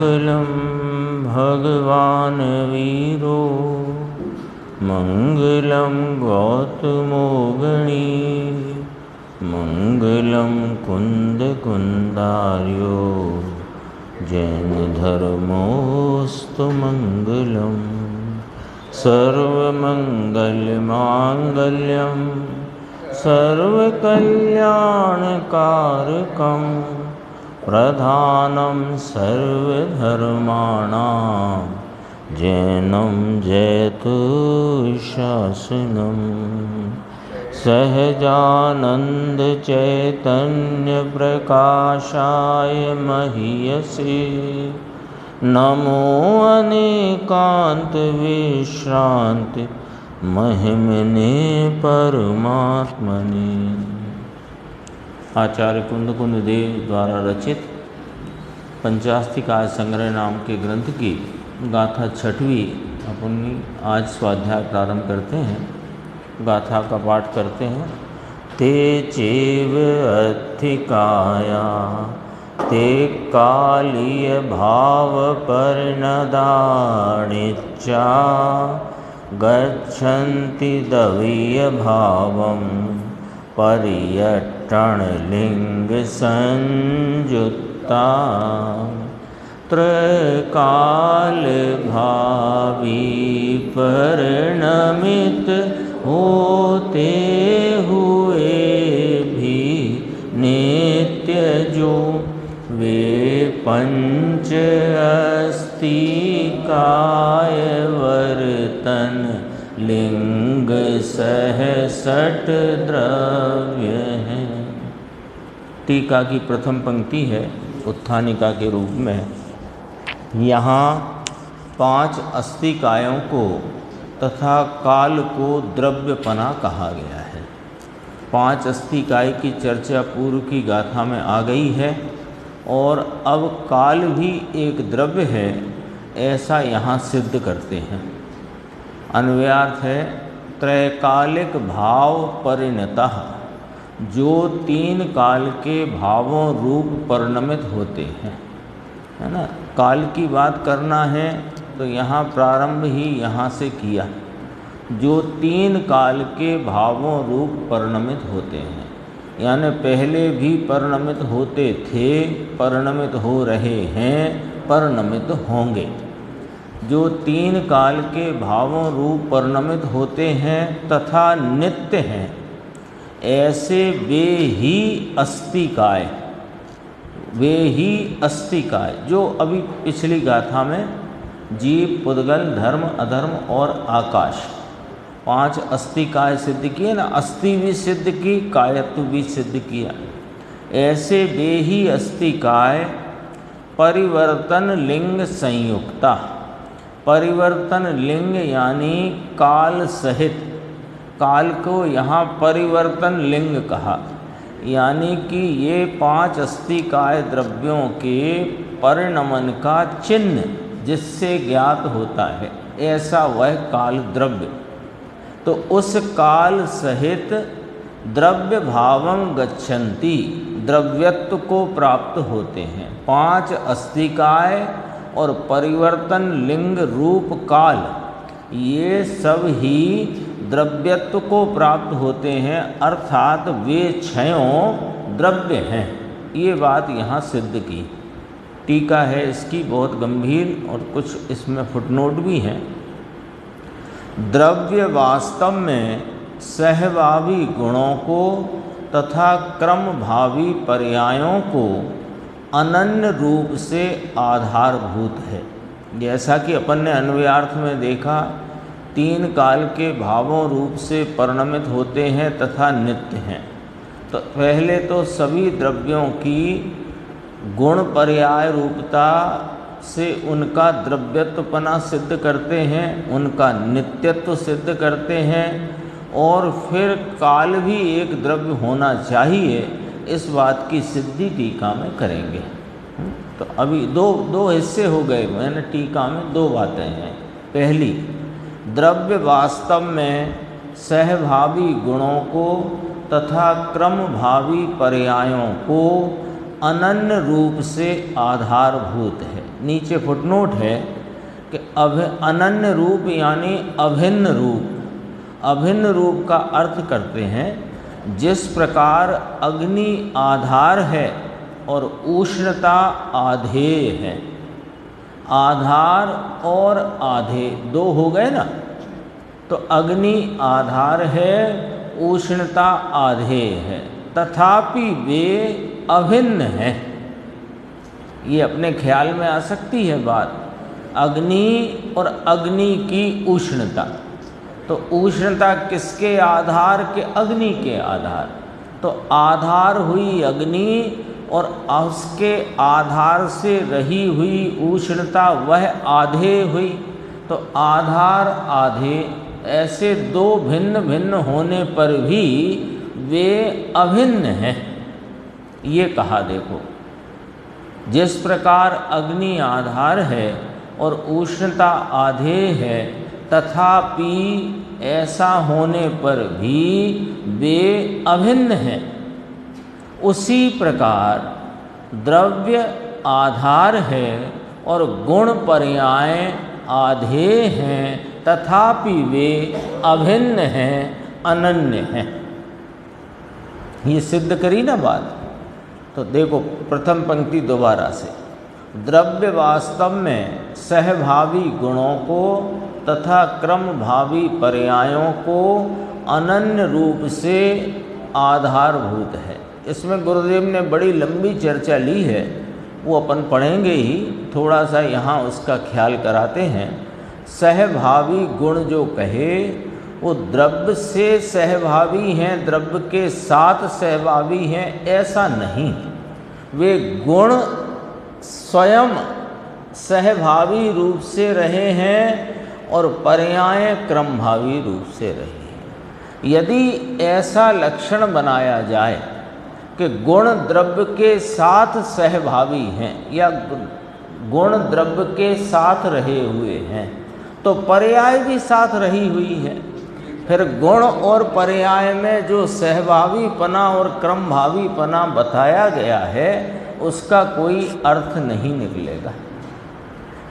मंगलम भगवान वीरो मंगलम गौतमो गणी मंगलम कुंद कुंदार्यो जैन धर्मोस्तु मंगलम सर्वमंगल मांगल्यम सर्वकल्याणकारकम प्रधानं सर्वधर्माणां जैनं जयतु शासनं सहजानंद चैतन्य प्रकाशाय महीयसे नमो अनेकांत विश्रांति महिमने परमात्मने। आचार्य कुंद देव द्वारा रचित पंचास्तिकाय संग्रह नाम के ग्रंथ की गाथा छठवीं अपनी आज स्वाध्याय प्रारंभ करते हैं। गाथा का पाठ करते हैं। ते चैव अधिकाया ते कालीय भाव परिणदानिच्चा गच्छन्ति दवीय भावं पर्यटनलिंग संयुक्ता त्रकाल भावी परिणमित होते हुए भी नित्य जो वे पंच अस्तिकाय वर्तन लिंग सहसठ द्रव्य हैं। टीका की प्रथम पंक्ति है उत्थानिका के रूप में। यहाँ 5 अस्तिकायों को तथा काल को द्रव्यपना कहा गया है। 5 अस्तिकाय की चर्चा पूर्व की गाथा में आ गई है और अब काल भी एक द्रव्य है ऐसा यहाँ सिद्ध करते हैं। अन्वयार्थ है त्रैकालिक भाव परिणतः, जो 3 काल के भावों रूप परिणमित होते हैं, है ना। काल की बात करना है तो यहाँ प्रारंभ ही यहाँ से किया, जो 3 काल के भावों रूप परिणमित होते हैं, यानी पहले भी परिणमित होते थे, परिणमित हो रहे हैं, परिणमित होंगे। जो 3 काल के भावों रूप परिणमित होते हैं तथा नित्य हैं, ऐसे वे ही अस्तिकाय जो अभी पिछली गाथा में जीव, पुद्गल, धर्म, अधर्म और आकाश 5 अस्तिकाय सिद्ध किए ना। अस्थि भी सिद्ध की, कायत्व भी सिद्ध किया। ऐसे वे ही अस्तिकाय परिवर्तन लिंग संयुक्ता। परिवर्तन लिंग यानी काल सहित, काल को यहाँ परिवर्तन लिंग कहा, यानी कि ये 5 अस्तिकाय द्रव्यों के परिणमन का चिन्ह जिससे ज्ञात होता है, ऐसा वह काल द्रव्य। तो उस काल सहित द्रव्य भावं गच्छन्ति, द्रव्यत्व को प्राप्त होते हैं। 5 अस्तिकाय और परिवर्तन लिंग रूप काल, ये सब ही द्रव्यत्व को प्राप्त होते हैं, अर्थात वे क्षयों द्रव्य हैं। ये बात यहाँ सिद्ध की। टीका है इसकी बहुत गंभीर और कुछ इसमें फुटनोट भी हैं। द्रव्य वास्तव में सहभावी गुणों को तथा क्रमभावी पर्यायों को अनन्य रूप से आधारभूत है। जैसा कि अपन ने अन्वयार्थ में देखा, 3 काल के भावों रूप से परिणमित होते हैं तथा नित्य हैं। तो पहले तो सभी द्रव्यों की गुण पर्याय रूपता से उनका द्रव्यत्वपना सिद्ध करते हैं, उनका नित्यत्व सिद्ध करते हैं, और फिर काल भी एक द्रव्य होना चाहिए, इस बात की सिद्धि टीका में करेंगे। तो अभी दो हिस्से हो गए, मैंने टीका में 2 बातें हैं। पहली, द्रव्य वास्तव में सहभावी गुणों को तथा क्रमभावी पर्यायों को अनन्य रूप से आधारभूत है। नीचे फुटनोट है कि अनन्य रूप यानी अभिन्न रूप। अभिन्न रूप का अर्थ करते हैं जिस प्रकार अग्नि आधार है और उष्णता आधेय है। आधार और आधेय दो हो गए ना, तो अग्नि आधार है, उष्णता आधेय है, तथापि वे अभिन्न हैं। ये अपने ख्याल में आ सकती है बात। अग्नि और अग्नि की उष्णता, तो उष्णता किसके आधार के? अग्नि के आधार। तो आधार हुई अग्नि और उसके आधार से रही हुई उष्णता वह आधेय हुई। तो आधार आधेय ऐसे दो भिन्न भिन्न होने पर भी वे अभिन्न हैं। ये कहा देखो, जिस प्रकार अग्नि आधार है और उष्णता आधेय है, तथापि ऐसा होने पर भी वे अभिन्न हैं। उसी प्रकार द्रव्य आधार है और गुण पर्याय आधेय हैं, तथापि वे अभिन्न हैं, अनन्य हैं। ये सिद्ध करी ना बात। तो देखो प्रथम पंक्ति दोबारा से, द्रव्य वास्तव में सहभावी गुणों को तथा क्रमभावी पर्यायों को अनन्य रूप से आधारभूत है। इसमें गुरुदेव ने बड़ी लंबी चर्चा ली है, वो अपन पढ़ेंगे ही, थोड़ा सा यहाँ उसका ख्याल कराते हैं। सहभावी गुण जो कहे वो द्रव्य से सहभावी हैं, द्रव्य के साथ सहभावी हैं, ऐसा नहीं। वे गुण स्वयं सहभावी रूप से रहे हैं और पर्याय क्रमभावी रूप से रहे हैं। यदि ऐसा लक्षण बनाया जाए कि गुण द्रव्य के साथ सहभावी हैं या गुण द्रव्य के साथ रहे हुए हैं, तो पर्याय भी साथ रही हुई है। फिर गुण और पर्याय में जो सहभावीपना और क्रमभावीपना बताया गया है उसका कोई अर्थ नहीं निकलेगा।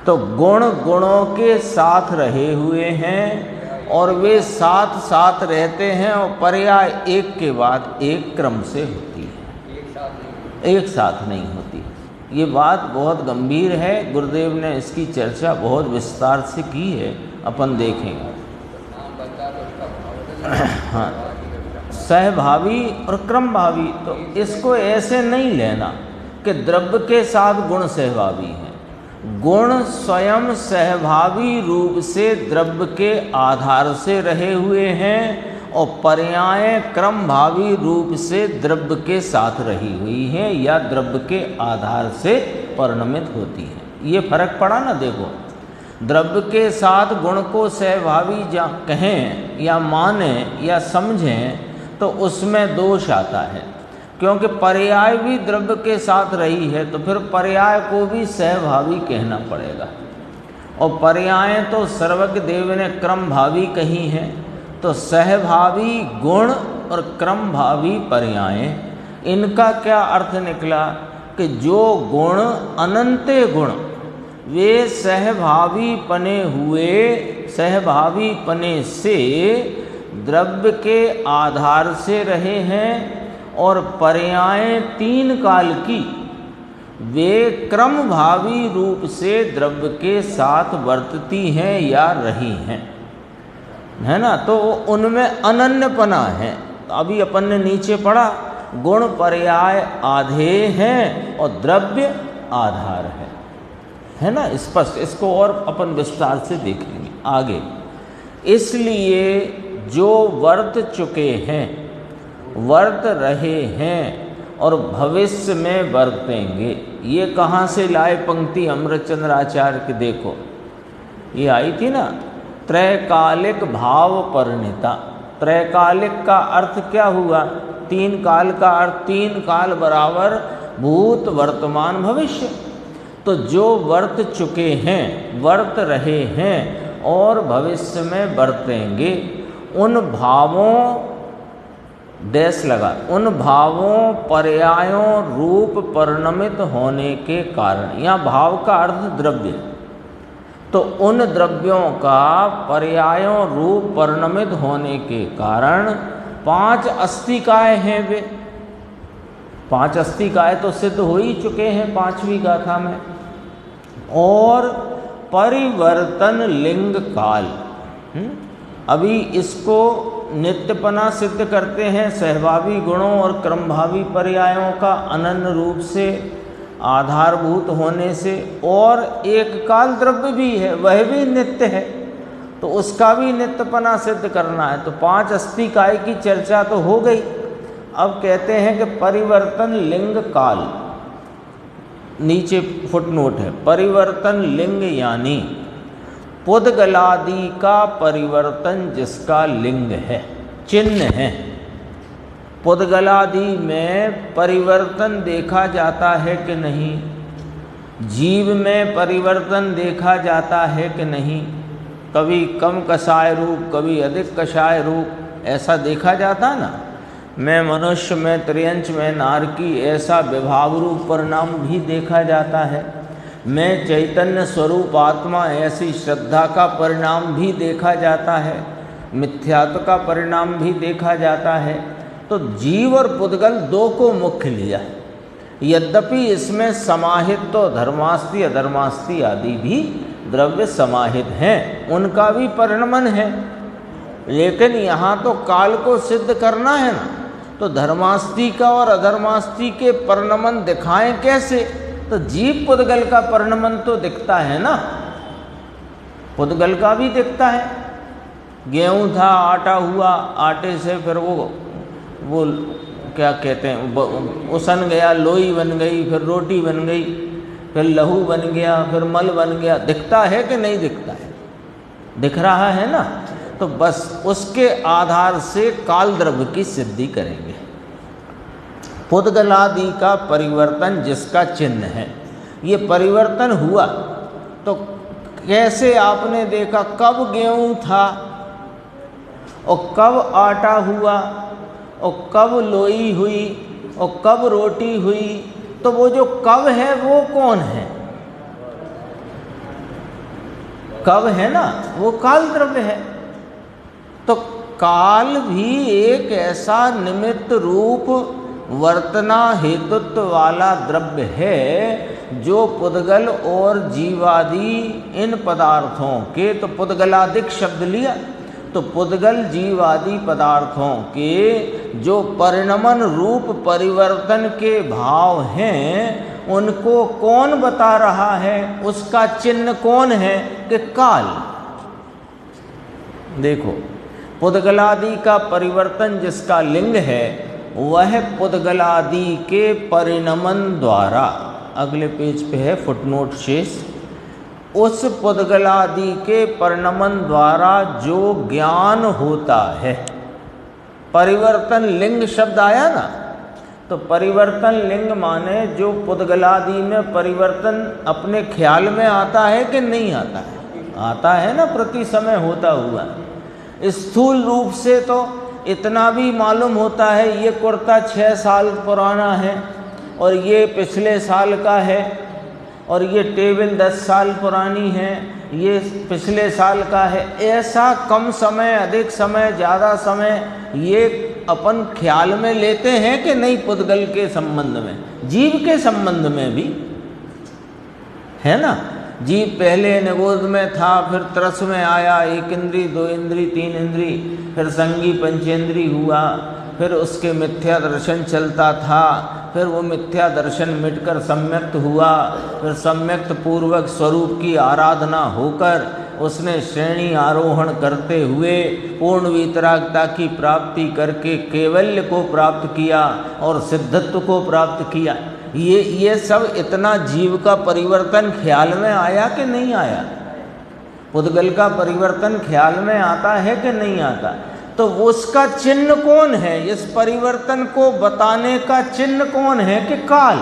तो गुण गुणों के साथ रहे हुए हैं और वे साथ साथ रहते हैं और पर्याय एक के बाद एक क्रम से होती है, एक साथ नहीं होती। ये बात बहुत गंभीर है, गुरुदेव ने इसकी चर्चा बहुत विस्तार से की है, अपन देखेंगे। हाँ, सहभावी और क्रमभावी, तो इसको ऐसे नहीं लेना कि द्रव्य के साथ गुण सहभावी हैं। गुण स्वयं सहभावी रूप से द्रव्य के आधार से रहे हुए हैं और पर्याय क्रमभावी रूप से द्रव्य के साथ रही हुई हैं या द्रव्य के आधार से परिणमित होती हैं। ये फर्क पड़ा ना। देखो, द्रव्य के साथ गुण को सहभावी कहें या मानें या समझें तो उसमें दोष आता है, क्योंकि पर्याय भी द्रव्य के साथ रही है तो फिर पर्याय को भी सहभावी कहना पड़ेगा। और पर्याय तो सर्वज्ञ देव ने क्रमभावी कही हैं, तो सहभावी गुण और क्रमभावी पर्याय, इनका क्या अर्थ निकला कि जो गुण अनंत गुण वे सहभावी पने से द्रव्य के आधार से रहे हैं और पर्याय तीन काल की वे क्रमभावी रूप से द्रव्य के साथ वर्तती हैं या रही हैं, है ना। तो उनमें अनन्यपना है। तो अभी अपन ने नीचे पढ़ा, गुण पर्याय आधेय हैं और द्रव्य आधार है ना, स्पष्ट। इसको और अपन विस्तार से देखेंगे आगे। इसलिए जो वर्त चुके हैं, वर्त रहे हैं और भविष्य में वर्तेंगे। ये कहाँ से लाए पंक्ति अमृतचंद्र आचार्य की? देखो, ये आई थी ना, त्रैकालिक भाव परिणीता। त्रैकालिक का अर्थ क्या हुआ? तीन काल का अर्थ, तीन काल बराबर भूत वर्तमान भविष्य। तो जो वर्त चुके हैं, वर्त रहे हैं और भविष्य में वर्तेंगे, उन भावों डैश लगा, उन भावों पर्यायों रूप परिणमित होने के कारण। यहाँ भाव का अर्थ द्रव्य, तो उन द्रव्यों का पर्यायों रूप परिणमित होने के कारण 5 अस्तिकाय हैं वे। 5 अस्तिकाय तो सिद्ध हो ही चुके हैं 5वीं गाथा में। और परिवर्तन लिंग काल, अभी इसको नित्यपना सिद्ध करते हैं सहभावी गुणों और क्रमभावी पर्यायों का अनन्य रूप से आधारभूत होने से। और एक काल द्रव्य भी है, वह भी नित्य है, तो उसका भी नित्यपना सिद्ध करना है। तो 5 अस्तिकाय की चर्चा तो हो गई। अब कहते हैं कि परिवर्तन लिंग काल, नीचे फुटनोट है, परिवर्तन लिंग यानी पुद्गलादि का परिवर्तन जिसका लिंग है, चिन्ह है। पुद्गलादि में परिवर्तन देखा जाता है कि नहीं, जीव में परिवर्तन देखा जाता है कि नहीं, कभी कम कषाय रूप, कभी अधिक कषाय रूप, ऐसा देखा जाता ना। मैं मनुष्य में त्रियंच में नारकी, ऐसा विभाव रूप परिणाम भी देखा जाता है। मैं चैतन्य स्वरूप आत्मा, ऐसी श्रद्धा का परिणाम भी देखा जाता है, मिथ्यात्व का परिणाम भी देखा जाता है। तो जीव और पुद्गल 2 को मुख्य लिया है। यद्यपि इसमें समाहित तो धर्मास्ति अधर्मास्ति आदि भी द्रव्य समाहित हैं, उनका भी परिणमन है, लेकिन यहाँ तो काल को सिद्ध करना है ना। तो धर्मास्ति का और अधर्मास्ति के परिणमन दिखाएं कैसे? तो जीव पुद्गल का परिणमन तो दिखता है ना, पुद्गल का भी दिखता है। गेहूँ था, आटा हुआ, आटे से फिर वो क्या कहते हैं, उसन गया, लोई बन गई, फिर रोटी बन गई, फिर लहू बन गया, फिर मल बन गया। दिखता है कि नहीं दिखता है? दिख रहा है ना। तो बस उसके आधार से काल द्रव्य की सिद्धि करेंगे। पुद्गलादि का परिवर्तन जिसका चिन्ह है, ये परिवर्तन हुआ तो कैसे आपने देखा? कब गेहूं था और कब आटा हुआ और कब लोई हुई और कब रोटी हुई? तो वो जो कब है वो कौन है? कब है ना, वो काल द्रव्य है। तो काल भी एक ऐसा निमित्त रूप वर्तना हेतुत्व वाला द्रव्य है जो पुद्गल और जीवादि इन पदार्थों के, तो पुद्गलादिक शब्द लिया, तो पुद्गल जीवादि पदार्थों के जो परिणमन रूप परिवर्तन के भाव हैं, उनको कौन बता रहा है? उसका चिन्ह कौन है? कि काल। देखो, पुद्गलादि का परिवर्तन जिसका लिंग है, वह पुद्गलादि के परिणमन द्वारा, अगले पेज पे है फुटनोट शेष, उस पुद्गलादि के परिणमन द्वारा जो ज्ञान होता है। परिवर्तन लिंग शब्द आया ना, तो परिवर्तन लिंग माने जो पुद्गलादि में परिवर्तन अपने ख्याल में आता है कि नहीं आता है? आता है ना, प्रति समय होता हुआ। स्थूल रूप से तो इतना भी मालूम होता है, ये कुर्ता 6 साल पुराना है और ये पिछले साल का है, और ये टेबल 10 साल पुरानी है, ये पिछले साल का है। ऐसा कम समय, अधिक समय, ज़्यादा समय, ये अपन ख्याल में लेते हैं कि नहीं? पुद्गल के संबंध में, जीव के संबंध में भी है ना। जीव पहले निगोद में था, फिर तरस में आया, 1 इंद्री, 2 इंद्री, 3 इंद्री, फिर संगी पंचेंद्री हुआ, फिर उसके मिथ्या दर्शन चलता था, फिर वो मिथ्या दर्शन मिटकर सम्यक्त हुआ, फिर सम्यक्त पूर्वक स्वरूप की आराधना होकर उसने श्रेणी आरोहण करते हुए पूर्ण वितरागता की प्राप्ति करके कैवल्य को प्राप्त किया और सिद्धत्व को प्राप्त किया। ये सब इतना जीव का परिवर्तन ख्याल में आया कि नहीं आया? पुद्गल का परिवर्तन ख्याल में आता है कि नहीं आता? तो उसका चिन्ह कौन है? इस परिवर्तन को बताने का चिन्ह कौन है? कि काल।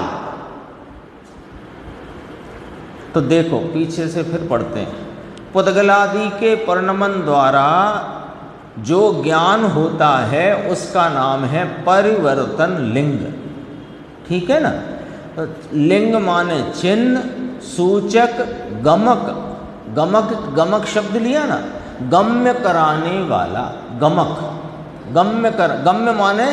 तो देखो, पीछे से फिर पढ़ते हैं। पुद्गलादि के परिणमन द्वारा जो ज्ञान होता है उसका नाम है परिवर्तन लिंग। ठीक है ना। लिंग माने चिन्ह, सूचक, गमक। गमक, गमक शब्द लिया ना, गम्य कराने वाला। गमक, गम्य माने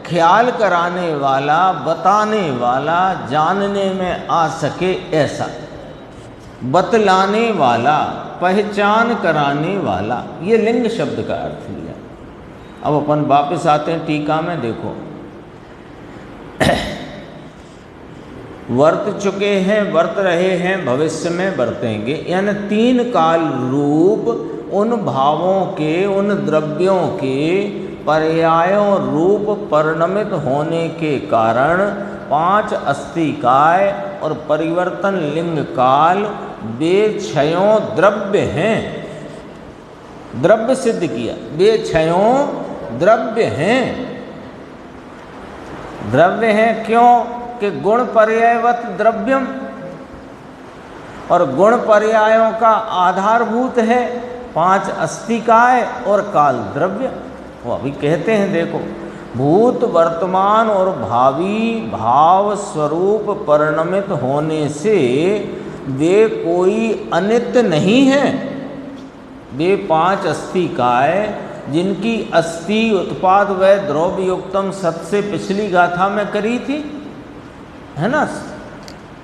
ख्याल कराने वाला, बताने वाला, जानने में आ सके ऐसा, बतलाने वाला, पहचान कराने वाला, ये लिंग शब्द का अर्थ लिया। अब अपन वापस आते हैं टीका में। देखो, वर्त चुके हैं, वर्त रहे हैं, भविष्य में बरतेंगे, यानी तीन काल रूप उन भावों के, उन द्रव्यों के पर्यायों रूप परिणमित होने के कारण पांच अस्तिकाय और परिवर्तन लिंग काल वे क्षयों द्रव्य हैं। द्रव्य सिद्ध किया, वे क्षयों द्रव्य हैं। द्रव्य हैं क्यों कि गुण पर्यायवत द्रव्यम, और गुण पर्यायों का आधारभूत है पांच अस्तिकाय और काल द्रव्य। वो अभी कहते हैं, देखो, भूत, वर्तमान और भावी भाव स्वरूप परिणमित होने से वे कोई अनित्य नहीं है। वे पांच अस्तिकाय जिनकी अस्थि उत्पाद व द्रव्य युक्तम सत से पिछली गाथा में करी थी, है ना,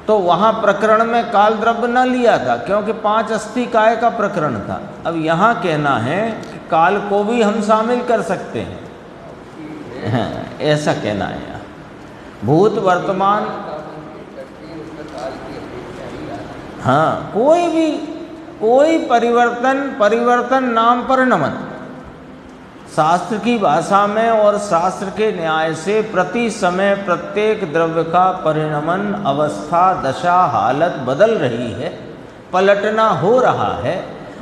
तो वहाँ प्रकरण में काल द्रव्य न लिया था क्योंकि पांच अस्तिकाय का प्रकरण था। अब यहाँ कहना है कि काल को भी हम शामिल कर सकते हैं, हाँ, ऐसा कहना है यहाँ। भूत, वर्तमान, हाँ, कोई परिवर्तन नाम पर नमन। शास्त्र की भाषा में और शास्त्र के न्याय से प्रति समय प्रत्येक द्रव्य का परिणमन, अवस्था, दशा, हालत बदल रही है, पलटना हो रहा है,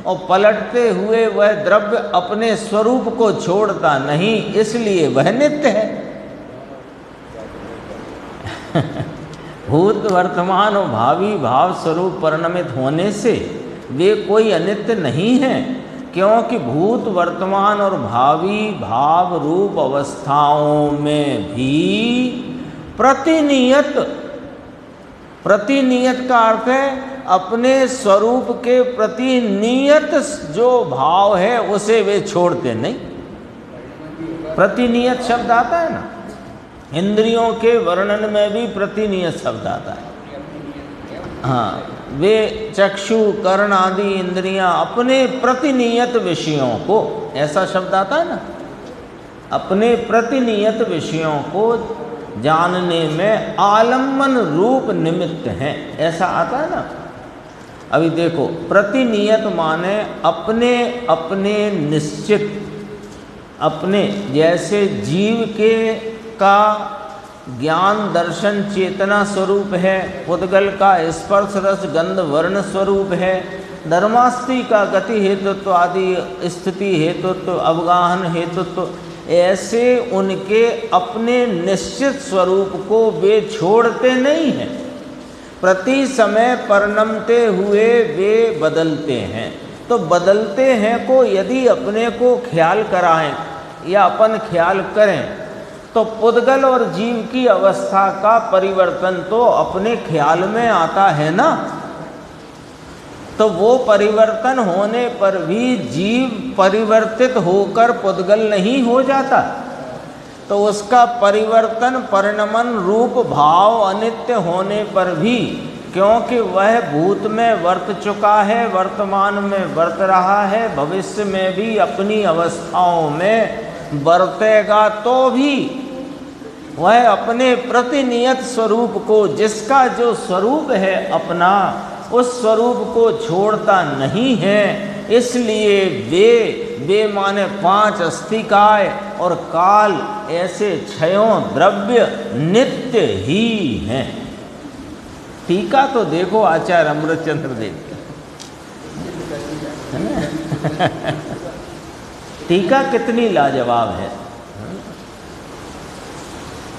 और पलटते हुए वह द्रव्य अपने स्वरूप को छोड़ता नहीं, इसलिए वह नित्य है। भूत, वर्तमान और भावी भाव स्वरूप परिणमित होने से वे कोई अनित्य नहीं है, क्योंकि भूत, वर्तमान और भावी भाव रूप अवस्थाओं में भी प्रतिनियत का अर्थ है अपने स्वरूप के प्रति नियत जो भाव है उसे वे छोड़ते नहीं। प्रतिनियत शब्द आता है ना, इंद्रियों के वर्णन में भी प्रतिनियत शब्द आता है। हाँ, वे चक्षु, कर्ण आदि इंद्रियां अपने प्रतिनियत विषयों को, ऐसा शब्द आता है ना, अपने प्रतिनियत विषयों को जानने में आलम्बन रूप निमित्त हैं, ऐसा आता है ना। अभी देखो, प्रतिनियत माने अपने अपने निश्चित, अपने, जैसे जीव के का ज्ञान दर्शन चेतना स्वरूप है, पुद्गल का स्पर्श रस गंध वर्ण स्वरूप है, धर्मास्ति का गति हेतुत्व आदि स्थिति हेतुत्व अवगाहन हेतुत्व, ऐसे उनके अपने निश्चित स्वरूप को वे छोड़ते नहीं हैं। प्रति समय परिणमते हुए वे बदलते हैं। तो बदलते हैं को यदि अपने को ख्याल कराएं या अपन ख्याल करें तो पुद्गल और जीव की अवस्था का परिवर्तन तो अपने ख्याल में आता है ना। तो वो परिवर्तन होने पर भी जीव परिवर्तित होकर पुद्गल नहीं हो जाता, तो उसका परिवर्तन परिणमन रूप भाव अनित्य होने पर भी, क्योंकि वह भूत में वर्त चुका है, वर्तमान में वर्त रहा है, भविष्य में भी अपनी अवस्थाओं में बरतेगा, तो भी वह अपने प्रतिनियत स्वरूप को, जिसका जो स्वरूप है अपना, उस स्वरूप को छोड़ता नहीं है। इसलिए वे माने पांच अस्तिकाय और काल ऐसे क्षयों द्रव्य नित्य ही हैं। टीका तो देखो आचार्य अमृतचंद्र देव की, टीका कितनी लाजवाब है।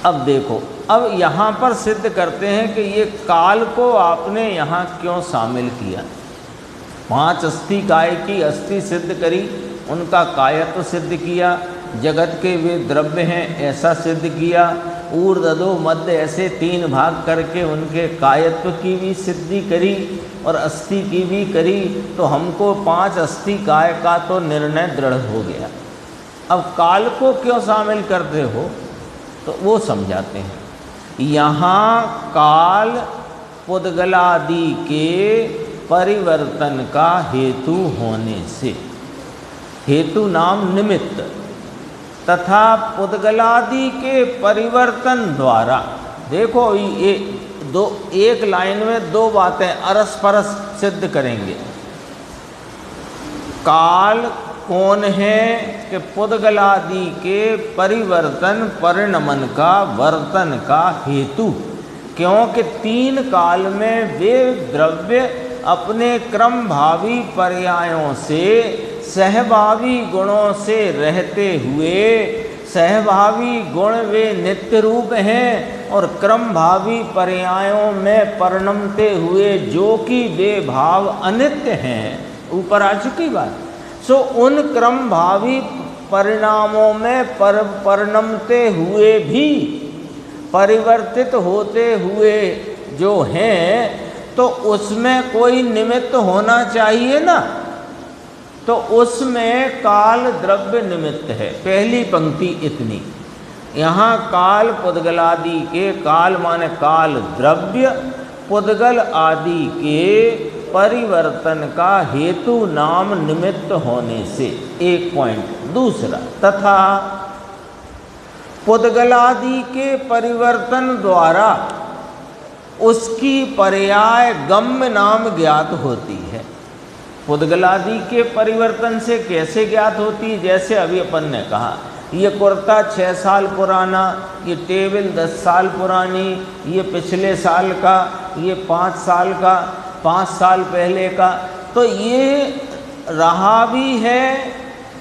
अब देखो, अब यहाँ पर सिद्ध करते हैं कि ये काल को आपने यहाँ क्यों शामिल किया। पांच अस्थिकाय की अस्थि सिद्ध करी, उनका कायत्व सिद्ध किया, जगत के वे द्रव्य हैं ऐसा सिद्ध किया, ऊर्ध्व अधो मध्य ऐसे 3 भाग करके उनके कायत्व की भी सिद्धि करी और अस्थि की भी करी, तो हमको 5 अस्थि काय का तो निर्णय दृढ़ हो गया। अब काल को क्यों शामिल करते हो, तो वो समझाते हैं। यहाँ काल पुद्गलादि के परिवर्तन का हेतु होने से, हेतु नाम निमित्त, तथा पुद्गलादि के परिवर्तन द्वारा, देखो ये एक लाइन में 2 बातें अरस-परस सिद्ध करेंगे। काल कौन है कि पुद्गलादि के परिवर्तन परिणमन का वर्तन का हेतु, क्योंकि 3 काल में वे द्रव्य अपने क्रम भावी पर्यायों से सहभावी गुणों से रहते हुए, सहभावी गुण वे नित्य रूप हैं और क्रम भावी पर्यायों में परिणमते हुए जो कि वे भाव अनित्य हैं, ऊपर आ चुकी बात। सो उन क्रम भावी परिणामों में परिणमते हुए भी परिवर्तित होते हुए जो हैं, तो उसमें कोई निमित्त होना चाहिए ना, तो उसमें काल द्रव्य निमित्त है। पहली पंक्ति इतनी। यहाँ काल पुद्गलादि के, काल माने काल द्रव्य, पुद्गल आदि के परिवर्तन का हेतु नाम निमित्त होने से, एक पॉइंट। दूसरा, तथा पुद्गलादि के परिवर्तन द्वारा उसकी पर्याय गम्य नाम ज्ञात होती है। पुद्गलादि के परिवर्तन से कैसे ज्ञात होती है? जैसे अभी अपन ने कहा, ये कुर्ता 6 साल पुराना, ये टेबल 10 साल पुरानी, ये पिछले साल का, ये 5 साल का, 5 साल पहले का, तो ये रहा भी है,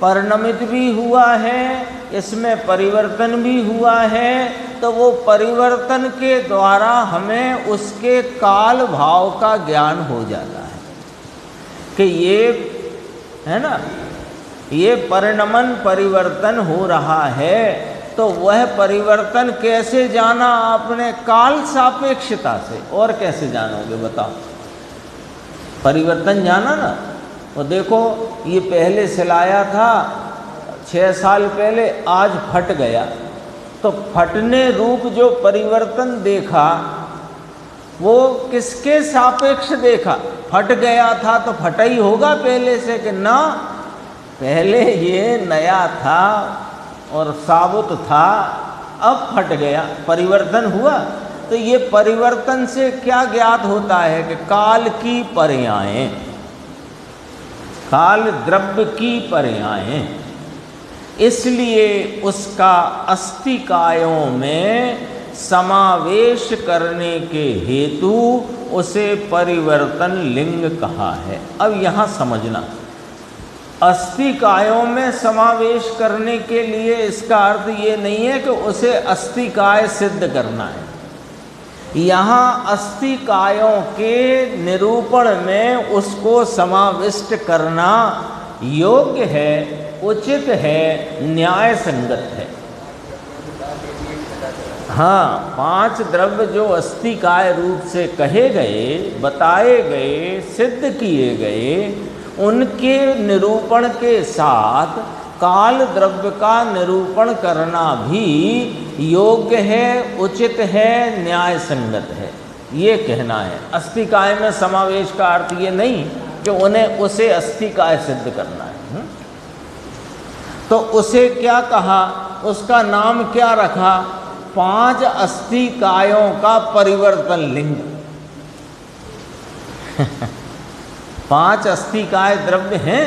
परिणमित भी हुआ है, इसमें परिवर्तन भी हुआ है, तो वो परिवर्तन के द्वारा हमें उसके काल भाव का ज्ञान हो जाता है कि ये है ना, ये परिणमन परिवर्तन हो रहा है। तो वह परिवर्तन कैसे जाना आपने? काल सापेक्षता से। और कैसे जानोगे बताओ? परिवर्तन जाना ना। वो देखो, ये पहले सिलाया था 6 साल पहले, आज फट गया, तो फटने रूप जो परिवर्तन देखा वो किसके सापेक्ष देखा? फट गया था तो फटा ही होगा पहले से कि ना, पहले ये नया था और साबुत था, अब फट गया, परिवर्तन हुआ। तो ये परिवर्तन से क्या ज्ञात होता है कि काल की पर्यायें, काल द्रव्य की पर्यायें, इसलिए उसका अस्तिकायों में समावेश करने के हेतु उसे परिवर्तन लिंग कहा है। अब यहाँ समझना, अस्तिकायों में समावेश करने के लिए इसका अर्थ ये नहीं है कि उसे अस्तिकाय सिद्ध करना है। यहाँ अस्तिकायों के निरूपण में उसको समाविष्ट करना योग्य है, उचित है, न्याय संगत है। हाँ, 5 द्रव्य जो अस्तिकाय रूप से कहे गए, बताए गए, सिद्ध किए गए, उनके निरूपण के साथ काल द्रव्य का निरूपण करना भी योग्य है, उचित है, न्याय संगत है, ये कहना है। अस्तिकाय में समावेश का अर्थ ये नहीं कि उन्हें उसे अस्तिकाय सिद्ध करना है। तो उसे क्या कहा? उसका नाम क्या रखा? 5 अस्तिकायों का परिवर्तन लिंग। 5 अस्तिकाय द्रव्य हैं,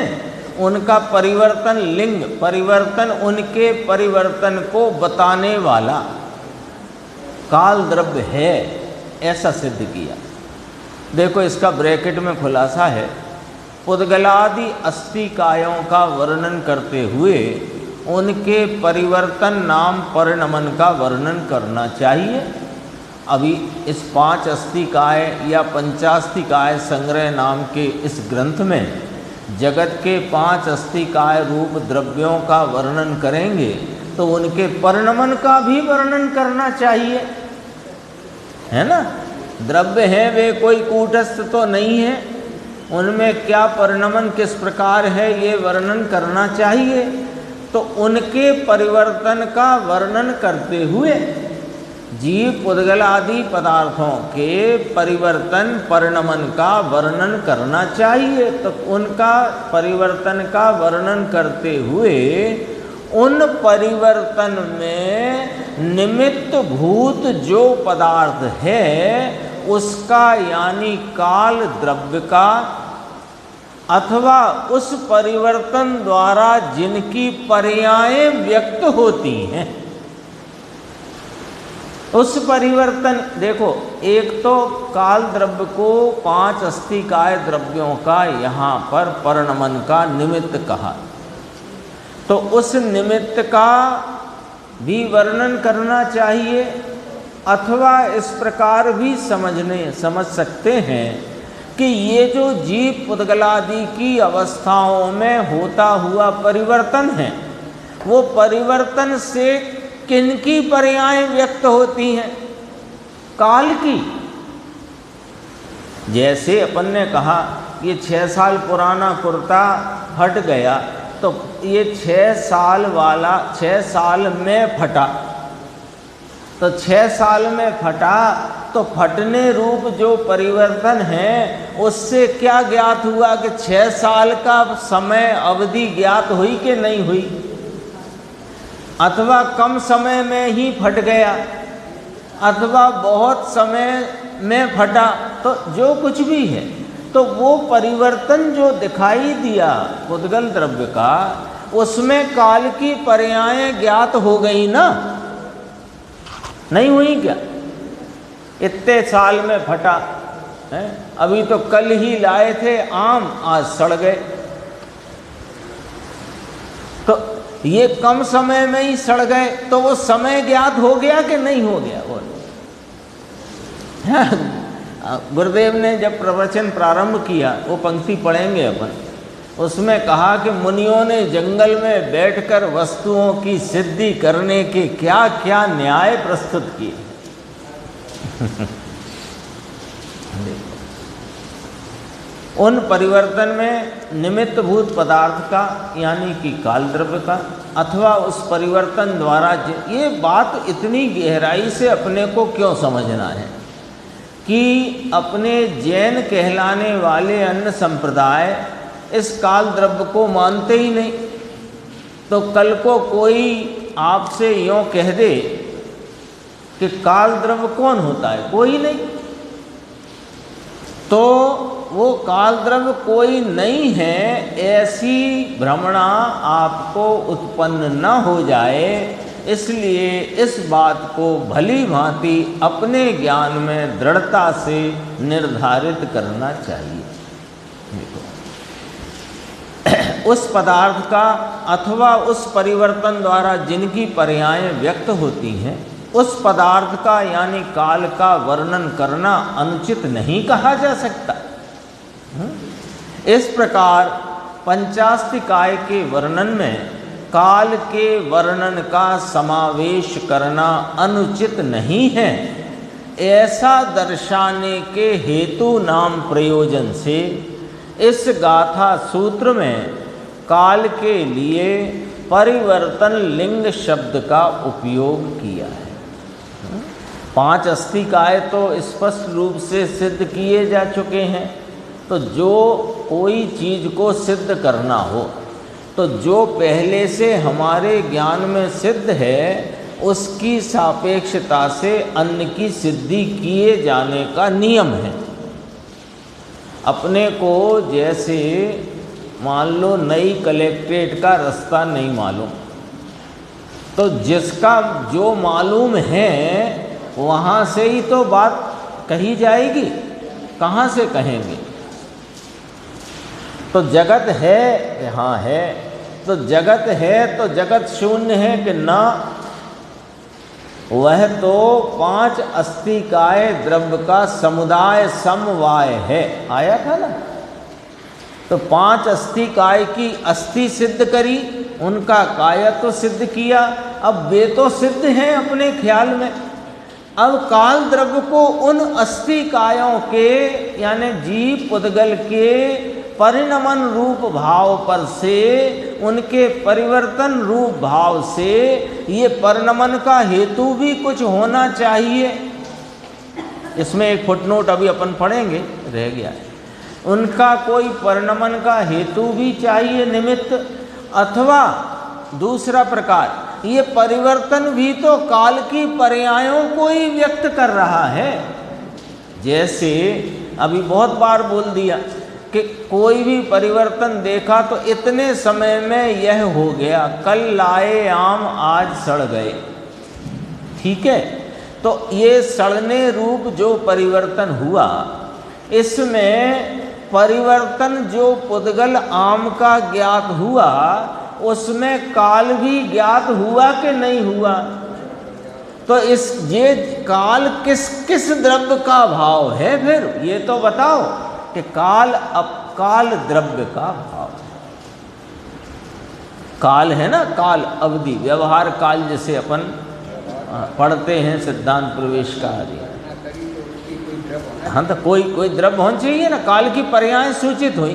उनका परिवर्तन लिंग, परिवर्तन, उनके परिवर्तन को बताने वाला काल द्रव्य है, ऐसा सिद्ध किया। देखो, इसका ब्रैकेट में खुलासा है, पुद्गलादि अस्तिकायों का वर्णन करते हुए उनके परिवर्तन नाम परिणमन का वर्णन करना चाहिए। अभी इस 5 अस्तिकाय या पंचास्तिकाय संग्रह नाम के इस ग्रंथ में जगत के 5 अस्थिकाय रूप द्रव्यों का वर्णन करेंगे तो उनके परिणमन का भी वर्णन करना चाहिए, है ना। द्रव्य है वे कोई कूटस्थ तो नहीं है, उनमें क्या परिणमन किस प्रकार है ये वर्णन करना चाहिए। तो उनके परिवर्तन का वर्णन करते हुए जीव पुद्गल आदि पदार्थों के परिवर्तन परिणमन का वर्णन करना चाहिए। तो उनका परिवर्तन का वर्णन करते हुए उन परिवर्तन में निमित्त भूत जो पदार्थ है उसका यानी काल द्रव्य का अथवा उस परिवर्तन द्वारा जिनकी पर्यायें व्यक्त होती हैं, उस परिवर्तन, देखो एक तो काल द्रव्य को 5 अस्थिकाय द्रव्यों का यहाँ पर परिणमन का निमित्त कहा, तो उस निमित्त का भी वर्णन करना चाहिए। अथवा इस प्रकार भी समझ सकते हैं कि ये जो जीव पुद्गलादि की अवस्थाओं में होता हुआ परिवर्तन है वो परिवर्तन से किनकी पर्यायें व्यक्त होती हैं? काल की। जैसे अपन ने कहा ये 6 साल पुराना कुर्ता फट गया तो ये 6 साल वाला 6 साल में फटा, तो 6 साल में फटा तो फटने रूप जो परिवर्तन है उससे क्या ज्ञात हुआ कि 6 साल का समय अवधि ज्ञात हुई कि नहीं हुई, अथवा कम समय में ही फट गया अथवा बहुत समय में फटा, तो जो कुछ भी है तो वो परिवर्तन जो दिखाई दिया पुद्गल द्रव्य का उसमें काल की पर्यायें ज्ञात हो गई ना, नहीं हुई क्या? इतने साल में फटा है, अभी तो कल ही लाए थे आम आज सड़ गए, तो ये कम समय में ही सड़ गए, तो वो समय ज्ञात हो गया कि नहीं हो गया? वो गुरुदेव ने जब प्रवचन प्रारंभ किया वो पंक्ति पढ़ेंगे अपन, उसमें कहा कि मुनियों ने जंगल में बैठकर वस्तुओं की सिद्धि करने के क्या क्या न्याय प्रस्तुत किए। उन परिवर्तन में निमित्त भूत पदार्थ का यानी कि काल द्रव्य का अथवा उस परिवर्तन द्वारा, ये बात इतनी गहराई से अपने को क्यों समझना है कि अपने जैन कहलाने वाले अन्य संप्रदाय इस काल द्रव्य को मानते ही नहीं। तो कल को कोई आपसे यों कह दे कि काल द्रव्य कौन होता है, कोई नहीं, तो वो काल द्रव्य कोई नहीं है ऐसी भ्रमणा आपको उत्पन्न न हो जाए, इसलिए इस बात को भली भांति अपने ज्ञान में दृढ़ता से निर्धारित करना चाहिए। उस पदार्थ का अथवा उस परिवर्तन द्वारा जिनकी पर्यायें व्यक्त होती हैं उस पदार्थ का यानी काल का वर्णन करना अनुचित नहीं कहा जा सकता। इस प्रकार पंचास्तिकाय के वर्णन में काल के वर्णन का समावेश करना अनुचित नहीं है, ऐसा दर्शाने के हेतु नाम प्रयोजन से इस गाथा सूत्र में काल के लिए परिवर्तन लिंग शब्द का उपयोग किया है। 5 अस्थिकाय तो स्पष्ट रूप से सिद्ध किए जा चुके हैं, तो जो कोई चीज़ को सिद्ध करना हो तो जो पहले से हमारे ज्ञान में सिद्ध है उसकी सापेक्षता से अन्य की सिद्धि किए जाने का नियम है। अपने को जैसे मान लो नई कलेक्ट्रेट का रास्ता नहीं मालूम, तो जिसका जो मालूम है वहाँ से ही तो बात कही जाएगी, कहाँ से कहेंगे? तो जगत है, हाँ है, तो जगत है तो जगत शून्य है कि ना? वह तो 5 अस्थिकाय द्रव्य का समुदाय समवाय है, आया था ना। तो 5 अस्थि काय की अस्थि सिद्ध करी, उनका कायत्व सिद्ध किया। अब वे तो सिद्ध हैं अपने ख्याल में। अब काल द्रव्य को उन अस्थि कायों के यानी जीव पुद्गल के परिणमन रूप भाव पर से, उनके परिवर्तन रूप भाव से, ये परिणमन का हेतु भी कुछ होना चाहिए। इसमें एक फुटनोट अभी अपन पढ़ेंगे, रह गया है। उनका कोई परिणमन का हेतु भी चाहिए, निमित्त। अथवा दूसरा प्रकार, ये परिवर्तन भी तो काल की पर्यायों को ही व्यक्त कर रहा है। जैसे अभी बहुत बार बोल दिया कि कोई भी परिवर्तन देखा तो इतने समय में यह हो गया, कल लाए आम आज सड़ गए, ठीक है। तो ये सड़ने रूप जो परिवर्तन हुआ, इसमें परिवर्तन जो पुद्गल आम का ज्ञात हुआ, उसमें काल भी ज्ञात हुआ कि नहीं हुआ? तो ये काल किस किस द्रव्य का भाव है? फिर ये तो बताओ कि काल अपकाल द्रव्य का भाव। काल है ना, काल अवधि, व्यवहार काल जैसे अपन पढ़ते हैं सिद्धांत प्रवेश का आदि। हाँ, तो कोई द्रव्य होना चाहिए ना। काल की पर्याय सूचित हुई।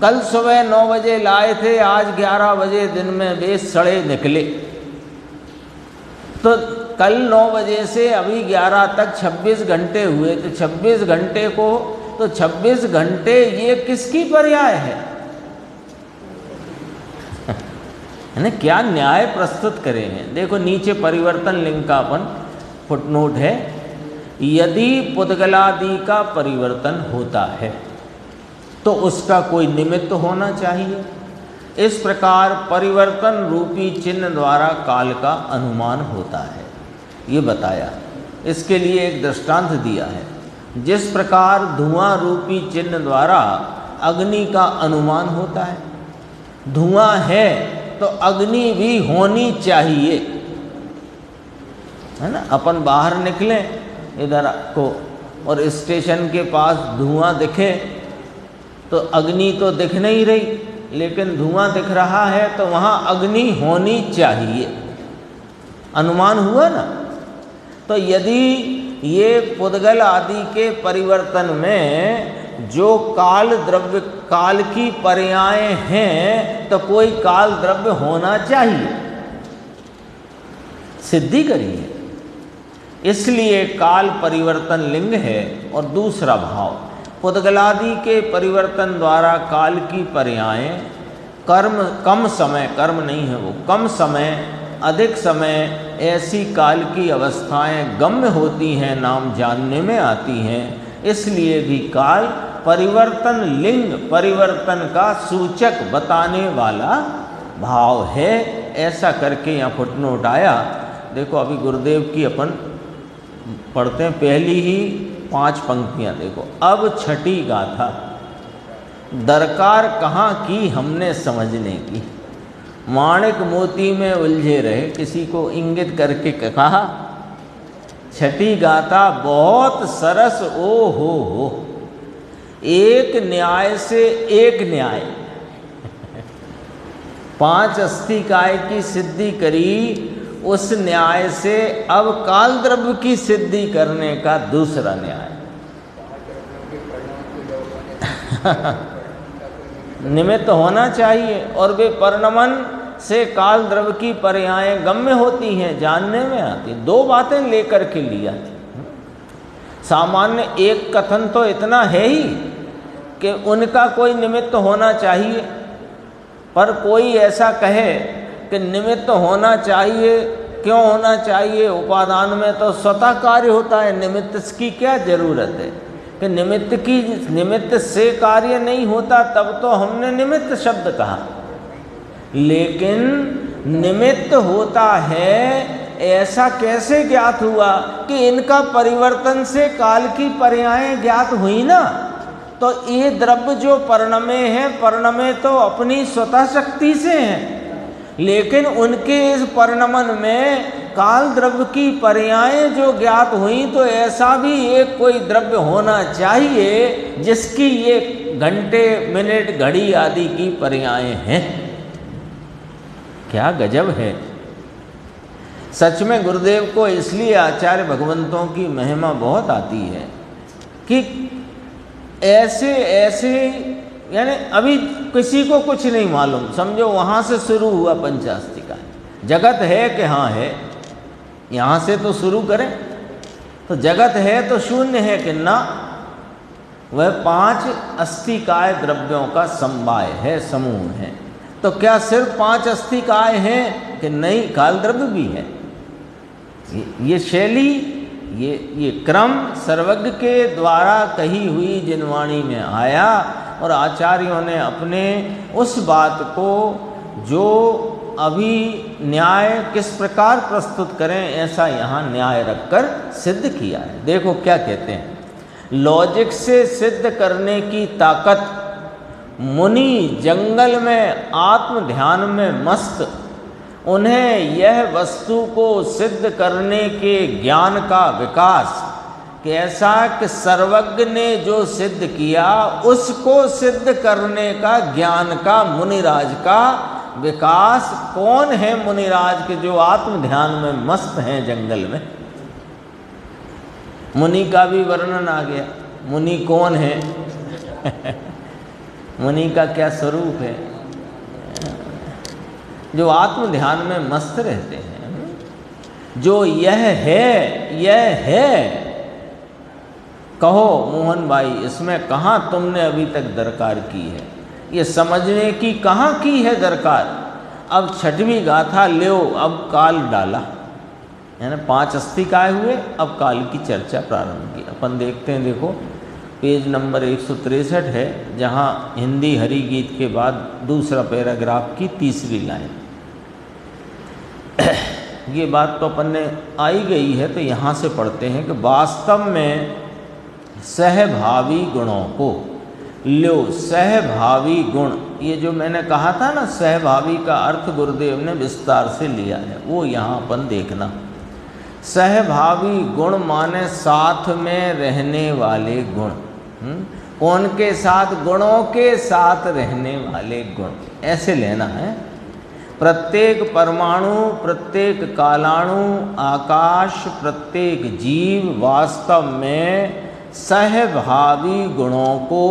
कल सुबह 9 बजे लाए थे, आज 11 बजे दिन में वे सड़े निकले। तो कल 9 बजे से अभी 11 तक 26 घंटे हुए, तो 26 घंटे को, तो 26 घंटे ये किसकी पर्याय है? है क्या न्याय प्रस्तुत करे हैं? देखो नीचे परिवर्तन लिंग का अपन फुटनोट है। यदि पुद्गलादि का परिवर्तन होता है तो उसका कोई निमित्त होना चाहिए। इस प्रकार परिवर्तन रूपी चिन्ह द्वारा काल का अनुमान होता है, ये बताया। इसके लिए एक दृष्टांत दिया है। जिस प्रकार धुआं रूपी चिन्ह द्वारा अग्नि का अनुमान होता है, धुआं है तो अग्नि भी होनी चाहिए, है ना। अपन बाहर निकलें इधर को और स्टेशन के पास धुआं दिखे तो अग्नि तो दिख नहीं रही, लेकिन धुआं दिख रहा है तो वहाँ अग्नि होनी चाहिए, अनुमान हुआ ना। तो यदि ये पुद्गल आदि के परिवर्तन में जो काल द्रव्य, काल की पर्याय हैं, तो कोई काल द्रव्य होना चाहिए, सिद्धि करिए। इसलिए काल परिवर्तन लिंग है। और दूसरा भाव, पुद्गलादि के परिवर्तन द्वारा काल की पर्याय कर्म, कम समय, कर्म नहीं है वो, कम समय, अधिक समय, ऐसी काल की अवस्थाएं गम्य होती हैं, नाम जानने में आती हैं। इसलिए भी काल परिवर्तन लिंग, परिवर्तन का सूचक बताने वाला भाव है। ऐसा करके यहाँ फुटनोट आया। देखो अभी गुरुदेव की अपन पढ़ते हैं, पहली ही 5 पंक्तियाँ देखो। अब छठी गाथा, दरकार कहाँ की हमने समझने की, माणिक मोती में उलझे रहे, किसी को इंगित करके कहा। छठी गाथा बहुत सरस, ओ हो, एक न्याय से एक न्याय। 5 अस्थि काय की सिद्धि करी, उस न्याय से अब काल द्रव्य की सिद्धि करने का दूसरा न्याय। निमित्त होना चाहिए, और वे परिणमन से काल द्रव्य की पर्यायें गम्य होती हैं, जानने में आती। 2 बातें लेकर के लिया। सामान्य एक कथन तो इतना है ही कि उनका कोई निमित्त होना चाहिए, पर कोई ऐसा कहे कि निमित्त होना चाहिए, क्यों होना चाहिए? उपादान में तो स्वतः कार्य होता है, निमित्त की क्या जरूरत है? कि निमित्त से कार्य नहीं होता, तब तो हमने निमित्त शब्द कहा। लेकिन निमित्त होता है, ऐसा कैसे ज्ञात हुआ? कि इनका परिवर्तन से काल की पर्यायें ज्ञात हुई ना। तो ये द्रव्य जो परिणमे हैं, परिणमे तो अपनी स्वतः शक्ति से हैं, लेकिन उनके इस परिणमन में काल द्रव्य की पर्यायें जो ज्ञात हुई, तो ऐसा भी एक कोई द्रव्य होना चाहिए जिसकी ये घंटे, मिनट, घड़ी आदि की पर्याय हैं। क्या गजब है। सच में गुरुदेव को इसलिए आचार्य भगवंतों की महिमा बहुत आती है कि ऐसे ऐसे, यानी अभी किसी को कुछ नहीं मालूम, समझो वहाँ से शुरू हुआ पंचास्तिका, जगत है कि हाँ है, यहाँ से तो शुरू करें, तो जगत है तो शून्य है कि ना, वह 5 अस्थिकाय द्रव्यों का समवाय है, समूह है। तो क्या सिर्फ 5 अस्थिकाय हैं कि नहीं, काल द्रव्य भी है। ये शैली, ये क्रम सर्वज्ञ के द्वारा कही हुई जिनवाणी में आया और आचार्यों ने अपने उस बात को जो अभी न्याय किस प्रकार प्रस्तुत करें ऐसा यहाँ न्याय रखकर सिद्ध किया है। देखो क्या कहते हैं, लॉजिक से सिद्ध करने की ताकत मुनि जंगल में आत्म ध्यान में मस्त, उन्हें यह वस्तु को सिद्ध करने के ज्ञान का विकास, कैसा कि सर्वज्ञ ने जो सिद्ध किया उसको सिद्ध करने का ज्ञान का मुनिराज का विकास। कौन है मुनिराज के जो आत्म ध्यान में मस्त हैं जंगल में। मुनि का भी वर्णन आ गया, मुनि कौन है मुनि का क्या स्वरूप है, जो आत्म ध्यान में मस्त रहते हैं, जो यह है कहो मोहन भाई, इसमें कहाँ तुमने अभी तक दरकार की है, ये समझने की कहाँ की है दरकार। अब 6वीं गाथा लो, अब काल डाला, है ना, 5 अस्थिकाय हुए, अब काल की चर्चा प्रारंभ की। अपन देखते हैं, देखो पेज नंबर 163 है, जहाँ हिंदी हरि गीत के बाद दूसरा पैराग्राफ की 3री लाइन। ये बात तो अपन ने आई गई है, तो यहाँ से पढ़ते हैं कि वास्तव में सहभावी गुणों को लो, सहभावी गुण, ये जो मैंने कहा था ना, सहभावी का अर्थ गुरुदेव ने विस्तार से लिया है, वो यहाँ अपन देखना। सहभावी गुण माने साथ में रहने वाले गुण। कौन के साथ? गुणों के साथ रहने वाले गुण, ऐसे लेना है। प्रत्येक परमाणु, प्रत्येक कालाणु, आकाश, प्रत्येक जीव वास्तव में सहभावी गुणों को,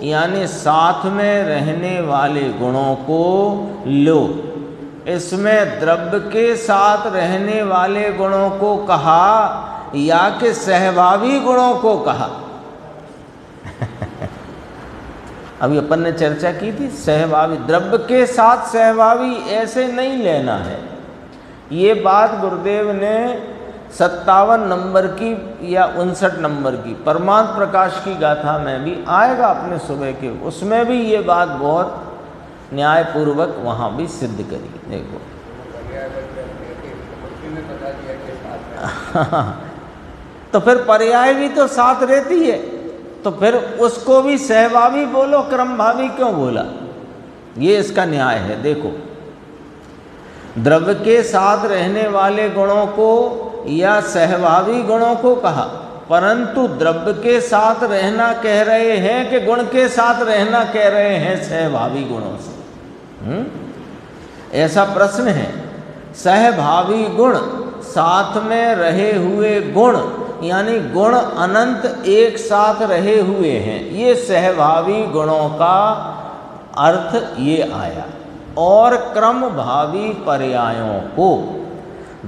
यानी साथ में रहने वाले गुणों को लो। इसमें द्रव्य के साथ रहने वाले गुणों को कहा या कि सहभावी गुणों को कहा? अभी अपन ने चर्चा की थी, सहभावी, द्रव्य के साथ सहभावी ऐसे नहीं लेना है। ये बात गुरुदेव ने 57 नंबर की या 59 नंबर की परमार्थ प्रकाश की गाथा में भी आएगा अपने सुबह के, उसमें भी ये बात बहुत न्यायपूर्वक वहाँ भी सिद्ध करी। देखो तो फिर पर्याय भी तो साथ रहती है, तो फिर उसको भी सहभावी बोलो, क्रमभावी क्यों बोला? ये इसका न्याय है। देखो, द्रव्य के साथ रहने वाले गुणों को या सहभावी गुणों को कहा, परंतु द्रव्य के साथ रहना कह रहे हैं कि गुण के साथ रहना कह रहे हैं सहभावी गुणों से? ऐसा प्रश्न है। सहभावी गुण, साथ में रहे हुए गुण, यानी गुण अनंत एक साथ रहे हुए हैं, ये सहभावी गुणों का अर्थ ये आया। और क्रम भावी पर्यायों को,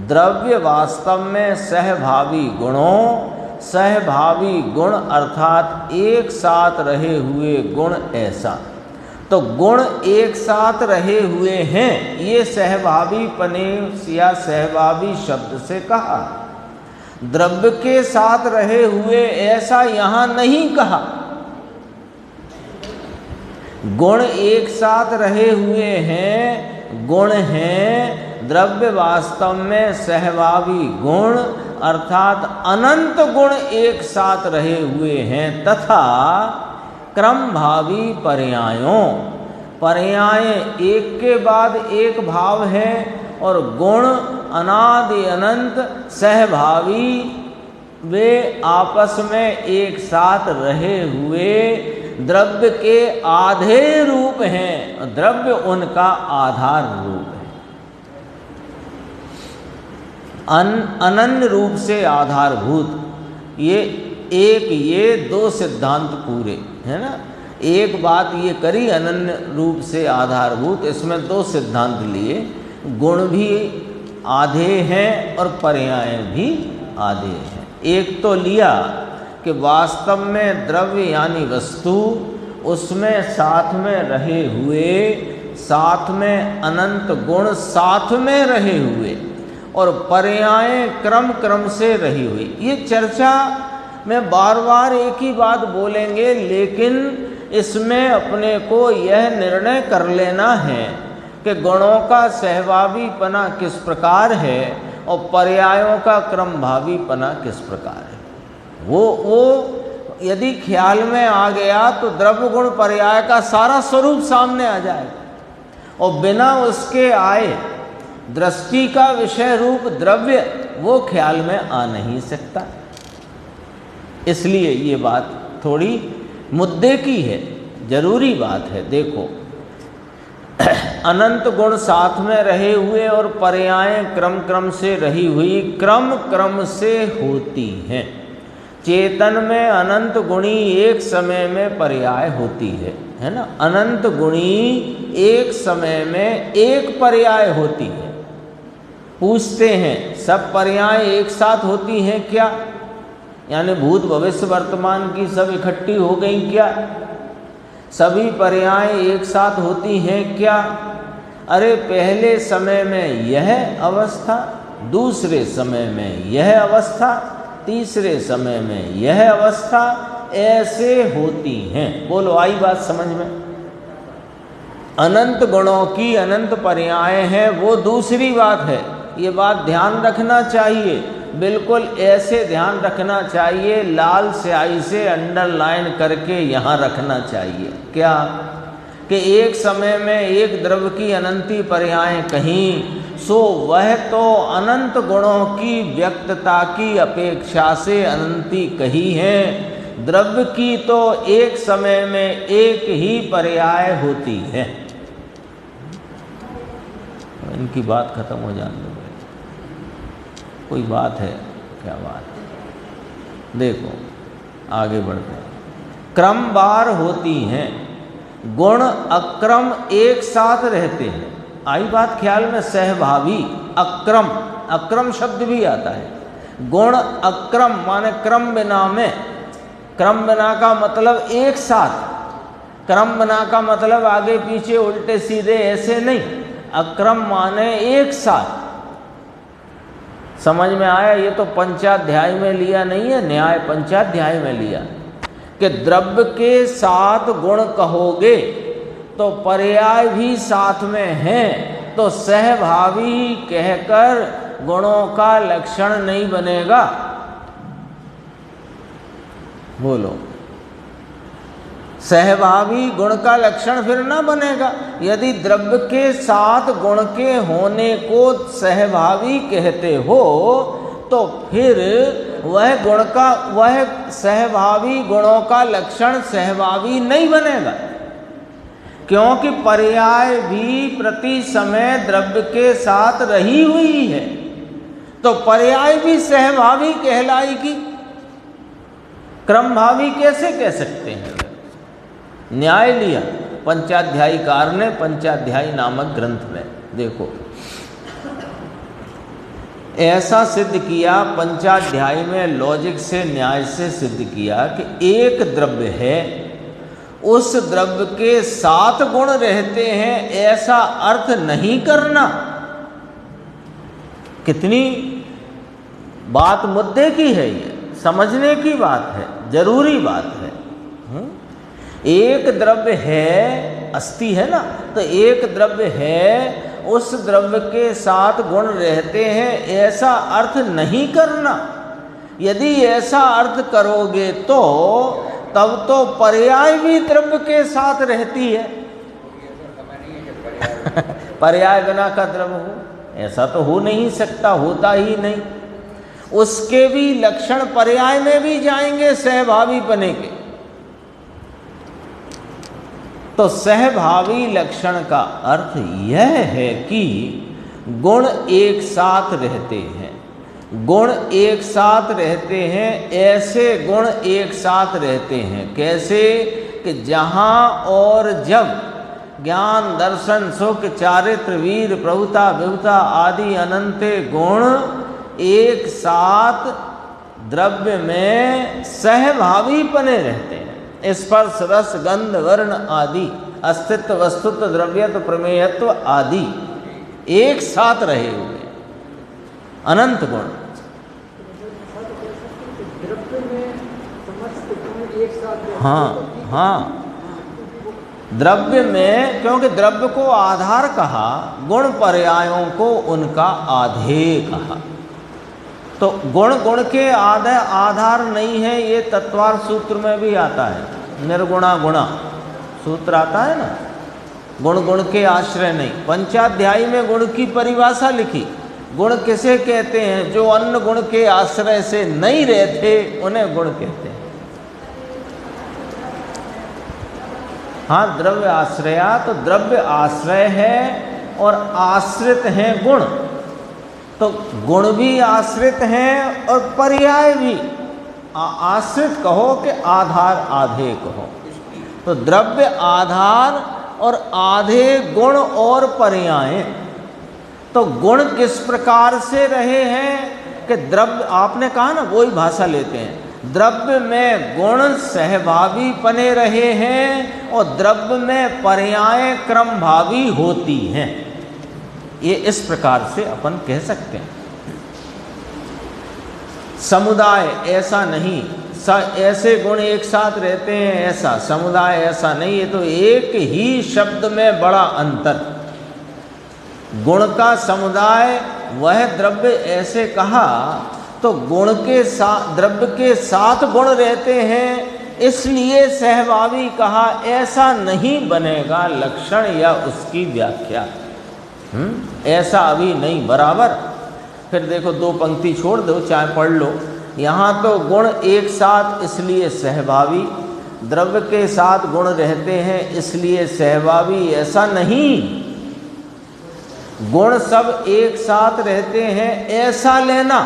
द्रव्य वास्तव में सहभावी गुणों, सहभावी गुण अर्थात एक साथ रहे हुए गुण, ऐसा। तो गुण एक साथ रहे हुए हैं, ये सहभावी पने या सहभावी शब्द से कहा। द्रव्य के साथ रहे हुए ऐसा यहाँ नहीं कहा। गुण एक साथ रहे हुए हैं, गुण हैं, द्रव्य वास्तव में सहभावी गुण अर्थात अनंत गुण एक साथ रहे हुए हैं, तथा क्रम भावी पर्यायों, पर्याय एक के बाद एक भाव है और गुण अनादि अनंत सहभावी, वे आपस में एक साथ रहे हुए द्रव्य के आधे रूप हैं, द्रव्य उनका आधार रूप है। अनन्य रूप से आधारभूत, ये दो सिद्धांत पूरे है ना। एक बात ये करी अनन्य रूप से आधारभूत, इसमें दो सिद्धांत लिए, गुण भी आधे हैं और पर्याय भी आधे हैं। एक तो लिया कि वास्तव में द्रव्य यानी वस्तु, उसमें साथ में रहे हुए, साथ में अनंत गुण साथ में रहे हुए, और पर्याय क्रम क्रम से रही हुई। ये चर्चा में बार बार एक ही बात बोलेंगे, लेकिन इसमें अपने को यह निर्णय कर लेना है कि गुणों का सहभावीपना किस प्रकार है और पर्यायों का क्रमभावीपना किस प्रकार है। वो यदि ख्याल में आ गया तो द्रव्य गुण पर्याय का सारा स्वरूप सामने आ जाएगा, और बिना उसके आए दृष्टि का विषय रूप द्रव्य वो ख्याल में आ नहीं सकता। इसलिए ये बात थोड़ी मुद्दे की है, जरूरी बात है। देखो, अनंत गुण साथ में रहे हुए और पर्याय क्रम क्रम से रही हुई, क्रम क्रम से होती हैं। चेतन में अनंत गुणी एक समय में पर्याय होती है ना। अनंत गुणी एक समय में एक पर्याय होती है। पूछते हैं सब पर्याय एक साथ होती हैं क्या? यानी भूत भविष्य वर्तमान की सब इकट्ठी हो गई क्या? सभी पर्याय एक साथ होती हैं क्या? अरे पहले समय में यह अवस्था, दूसरे समय में यह अवस्था, तीसरे समय में यह अवस्था, ऐसे होती हैं। बोलो, आई बात समझ में? अनंत गुणों की अनंत पर्याय हैं, वो दूसरी बात है। ये बात ध्यान रखना चाहिए, बिल्कुल ऐसे ध्यान रखना चाहिए, लाल स्याही से अंडरलाइन करके यहाँ रखना चाहिए। क्या? कि एक समय में एक द्रव्य की अनंती पर्याय कहीं, सो वह तो अनंत गुणों की व्यक्तता की अपेक्षा से अनंती कही है। द्रव्य की तो एक समय में एक ही पर्याय होती है। इनकी बात खत्म हो जाने दो। कोई बात है? क्या बात है? देखो आगे बढ़ते हैं। क्रम बार होती हैं, गुण अक्रम एक साथ रहते हैं। आई बात ख्याल में? सहभावी, अक्रम, अक्रम शब्द भी आता है। गुण अक्रम माने क्रम बिना में। क्रम बिना का मतलब एक साथ, क्रम बिना का मतलब आगे पीछे उल्टे सीधे ऐसे नहीं। अक्रम माने एक साथ। समझ में आया? ये तो पंचाध्याय में लिया नहीं है, न्याय पंचाध्याय में लिया कि द्रव्य के साथ गुण कहोगे तो पर्याय भी साथ में है, तो सहभावी कहकर गुणों का लक्षण नहीं बनेगा। बोलो, सहभावी गुण का लक्षण फिर ना बनेगा। यदि द्रव्य के साथ गुण के होने को सहभावी कहते हो तो फिर वह गुण का, वह सहभावी गुणों का लक्षण सहभावी नहीं बनेगा, क्योंकि पर्याय भी प्रति समय द्रव्य के साथ रही हुई है, तो पर्याय भी सहभावी कहलाएगी। क्रमभावी कैसे कह सकते हैं? न्याय लिया पंचाध्यायीकार ने पंचाध्यायी नामक ग्रंथ में। देखो ऐसा सिद्ध किया पंचाध्यायी में, लॉजिक से न्याय से सिद्ध किया कि एक द्रव्य है, उस द्रव्य के 7 गुण रहते हैं, ऐसा अर्थ नहीं करना। कितनी बात मुद्दे की है, ये समझने की बात है, जरूरी बात है। एक द्रव्य है, अस्थि है ना, तो एक द्रव्य है, उस द्रव्य के 7 गुण रहते हैं, ऐसा अर्थ नहीं करना। यदि ऐसा अर्थ करोगे तो तब तो पर्याय भी द्रव्य के साथ रहती है। पर्याय बिना का द्रव्य हो, ऐसा तो हो नहीं सकता, होता ही नहीं। उसके भी लक्षण पर्याय में भी जाएंगे सहभावी बने के। तो सहभावी लक्षण का अर्थ यह है कि गुण एक साथ रहते हैं। गुण एक साथ रहते हैं, ऐसे गुण एक साथ रहते हैं। कैसे कि जहाँ और जब ज्ञान, दर्शन, सुख, चारित्र, वीर, प्रभुता, विभुता आदि अनंत गुण एक साथ द्रव्य में सहभावी बने रहते हैं। स्पर्श, रस, गंध, वर्ण आदि, अस्तित्व, वस्तुत्व, द्रव्यत्व, प्रमेयत्व आदि एक साथ रहे हुए अनंत गुण। हाँ, द्रव्य में, क्योंकि द्रव्य को आधार कहा, गुण पर्यायों को उनका आधेय कहा। तो गुण गुण के आधार नहीं है, ये तत्वार सूत्र में भी आता है। निर्गुणा गुणा सूत्र आता है ना, गुण गुण के आश्रय नहीं। पंचाध्यायी में गुण की परिभाषा लिखी। गुण किसे कहते हैं? जो अन्य गुण के आश्रय से नहीं रहते उन्हें गुण कहते हैं। हाँ, द्रव्य आश्रया, तो द्रव्य आश्रय है और आश्रित हैं गुण। तो गुण भी आश्रित हैं और पर्याय भी। आश्रित कहो कि आधार आधेय कहो। तो द्रव्य आधार और आधे गुण और पर्याय। तो गुण किस प्रकार से रहे हैं कि द्रव्य, आपने कहा ना, वही भाषा लेते हैं। द्रव्य में गुण सहभावी बने रहे हैं और द्रव्य में पर्याय क्रमभावी होती हैं। ये इस प्रकार से अपन कह सकते हैं। समुदाय ऐसा नहीं, ऐसे गुण एक साथ रहते हैं, ऐसा समुदाय ऐसा नहीं। ये तो एक ही शब्द में बड़ा अंतर। गुण का समुदाय वह द्रव्य ऐसे कहा, तो गुण के साथ, द्रव्य के साथ गुण रहते हैं, इसलिए सहभावी कहा। ऐसा नहीं बनेगा लक्षण या उसकी व्याख्या। ऐसा अभी नहीं बराबर। फिर देखो, दो पंक्ति छोड़ दो, चाहे पढ़ लो। यहाँ तो गुण एक साथ इसलिए सहभावी, द्रव्य के साथ गुण रहते हैं इसलिए सहभावी, ऐसा नहीं। गुण सब एक साथ रहते हैं ऐसा लेना।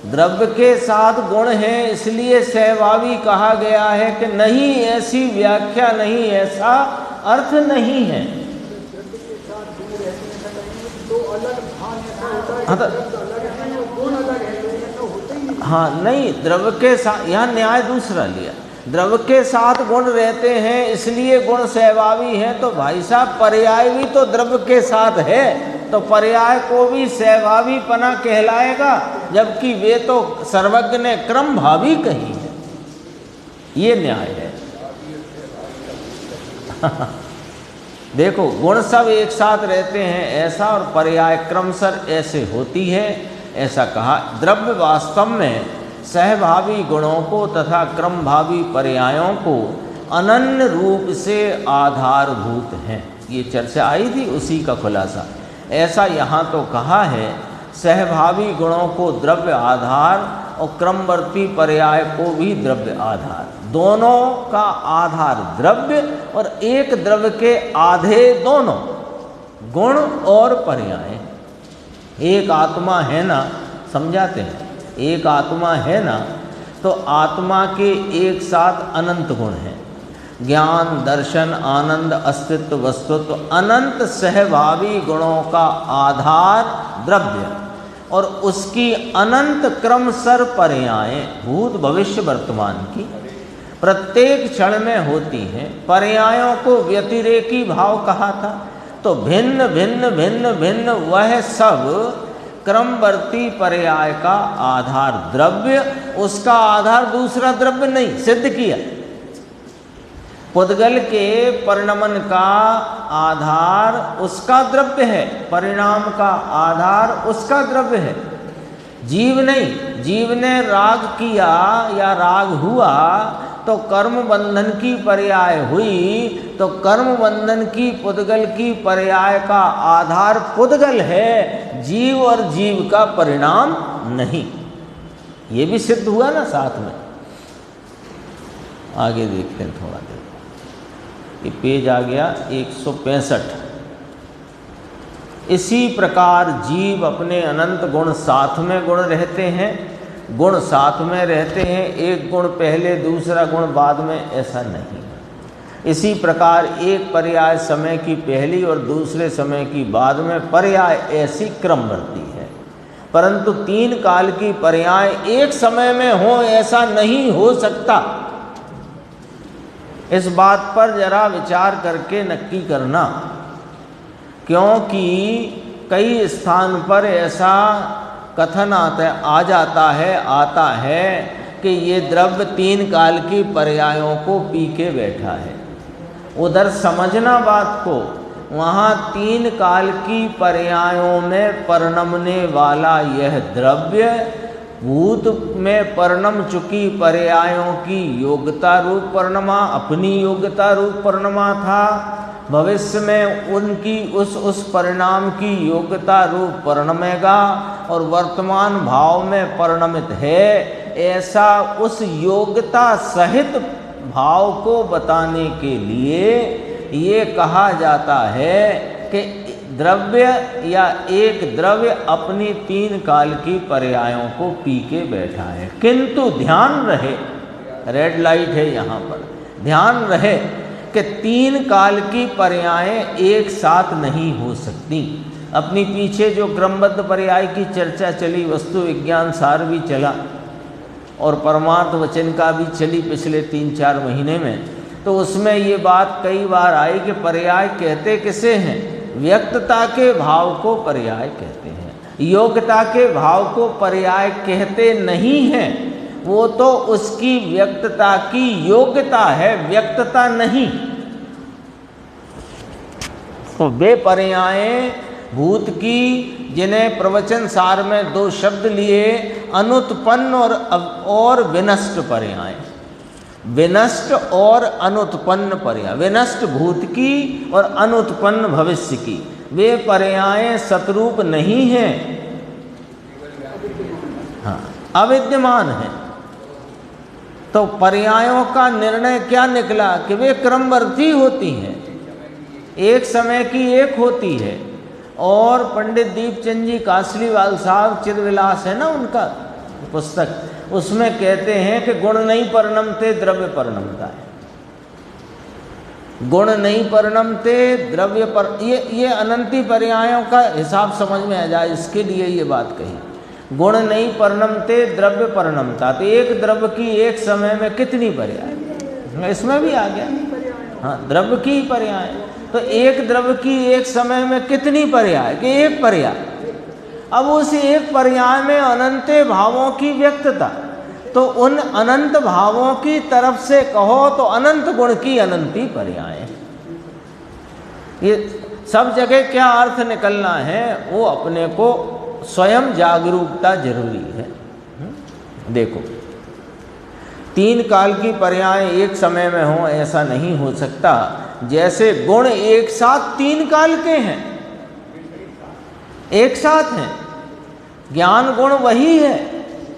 द्रव्य के साथ गुण हैं इसलिए सहभावी कहा गया है कि नहीं, ऐसी व्याख्या नहीं, ऐसा अर्थ नहीं है। हाँ, नहीं, द्रव्य के साथ, यहाँ न्याय दूसरा लिया। द्रव्य के साथ गुण रहते हैं इसलिए गुण सहभावी हैं, तो भाई साहब पर्याय भी तो द्रव्य के साथ है, तो पर्याय को भी सहभावी पना कहलाएगा, जबकि वे तो सर्वज्ञ ने क्रम भावी कही है। ये न्याय है। देखो, गुण सब एक साथ रहते हैं ऐसा, और पर्याय क्रमशः ऐसे होती है ऐसा कहा। द्रव्य वास्तव में सहभावी गुणों को तथा क्रमभावी पर्यायों को अनन्य रूप से आधारभूत हैं। ये चर्चा आई थी, उसी का खुलासा। ऐसा यहाँ तो कहा है, सहभावी गुणों को द्रव्य आधार और क्रमवर्ती पर्याय को भी द्रव्य आधार, दोनों का आधार द्रव्य और एक द्रव्य के आधे दोनों गुण और पर्याय। एक आत्मा है ना, समझाते हैं, एक आत्मा है ना, तो आत्मा के एक साथ अनंत गुण हैं। ज्ञान, दर्शन, आनंद, अस्तित्व, वस्तुत्व, अनंत सहभावी गुणों का आधार द्रव्य और उसकी अनंत क्रमशः पर्याय भूत, भविष्य, वर्तमान की प्रत्येक क्षण में होती हैं। पर्यायों को व्यतिरेकी भाव कहा था, तो भिन्न भिन्न भिन्न भिन्न वह सब क्रमवर्ती पर्याय का आधार द्रव्य, उसका आधार दूसरा द्रव्य नहीं, सिद्ध किया। पुद्गल के परिणमन का आधार उसका द्रव्य है, परिणाम का आधार उसका द्रव्य है, जीव नहीं। जीव ने राग किया या राग हुआ तो कर्म बंधन की पर्याय हुई, तो कर्म बंधन की पुद्गल की पर्याय का आधार पुद्गल है, जीव और जीव का परिणाम नहीं। ये भी सिद्ध हुआ ना साथ में। आगे देखते हैं थोड़ा देर। ये पेज आ गया 165। इसी प्रकार जीव अपने अनंत गुण साथ में गुण रहते हैं, गुण साथ में रहते हैं, एक गुण पहले दूसरा गुण बाद में, ऐसा नहीं। इसी प्रकार एक पर्याय समय की पहली और दूसरे समय की बाद में पर्याय ऐसी क्रमवर्ती है, परंतु तीन काल की पर्याय एक समय में हो ऐसा नहीं हो सकता। इस बात पर जरा विचार करके नक्की करना, क्योंकि कई स्थान पर ऐसा कथन आता है कि ये द्रव्य तीन काल की पर्यायों को पी के बैठा है। उधर समझना बात को, वहाँ तीन काल की पर्यायों में परिणमने वाला यह द्रव्य भूत में परिणम चुकी पर्यायों की योग्यता रूप परिणमा, अपनी योग्यता रूप परिणमा था, भविष्य में उनकी उस परिणाम की योग्यता रूप परिणमेगा और वर्तमान भाव में परिणमित है। ऐसा उस योग्यता सहित भाव को बताने के लिए ये कहा जाता है कि द्रव्य या एक द्रव्य अपनी तीन काल की पर्यायों को पी के बैठा है। किंतु ध्यान रहे, रेड लाइट है यहाँ पर, ध्यान रहे कि तीन काल की पर्यायें एक साथ नहीं हो सकती। अपनी पीछे जो क्रमबद्ध पर्याय की चर्चा चली, वस्तु विज्ञान सार भी चला और परमार्थ वचन का भी चली पिछले 3-4 महीने में, तो उसमें ये बात कई बार आई कि पर्याय कहते किसे हैं? व्यक्तता के भाव को पर्याय कहते हैं, योग्यता के भाव को पर्याय कहते नहीं हैं। वो तो उसकी व्यक्तता की योग्यता है, व्यक्तता नहीं। तो वे पर्यायें भूत की, जिन्हें प्रवचन सार में 2 शब्द लिए, अनुत्पन्न और विनष्ट पर्याय। विनष्ट और अनुत्पन्न पर्याय, विनष्ट भूत की और अनुत्पन्न भविष्य की, वे पर्यायें सतरूप नहीं हैं, हाँ, अविद्यमान है। तो पर्यायों का निर्णय क्या निकला कि वे क्रमवर्ती होती हैं, एक समय की एक होती है। और पंडित दीपचंद जी कासलीवाल साहब, चिरविलास है ना उनका पुस्तक, उसमें कहते हैं कि गुण नहीं परिणमते, द्रव्य परिणमता है। गुण नहीं परिणमते, द्रव्य पर, ये अनंती पर्यायों का हिसाब समझ में आ जाए, इसके लिए ये बात कही। गुण नहीं परिणमते, द्रव्य परिणमता। तो एक द्रव्य की एक समय में कितनी पर्याय, इसमें भी आ गया, हाँ, द्रव्य की पर्याय। तो एक द्रव्य की एक समय में कितनी पर्याय, कि एक पर्याय। अब उस एक पर्याय में अनंत भावों की व्यक्तता, तो उन अनंत भावों की तरफ से कहो तो अनंत गुण की अनंती पर्याय। ये सब जगह क्या अर्थ निकलना है, वो अपने को स्वयं जागरूकता जरूरी है। देखो, तीन काल की पर्याय एक समय में हो ऐसा नहीं हो सकता। जैसे गुण एक साथ तीन काल के हैं, एक साथ हैं। ज्ञान गुण वही है,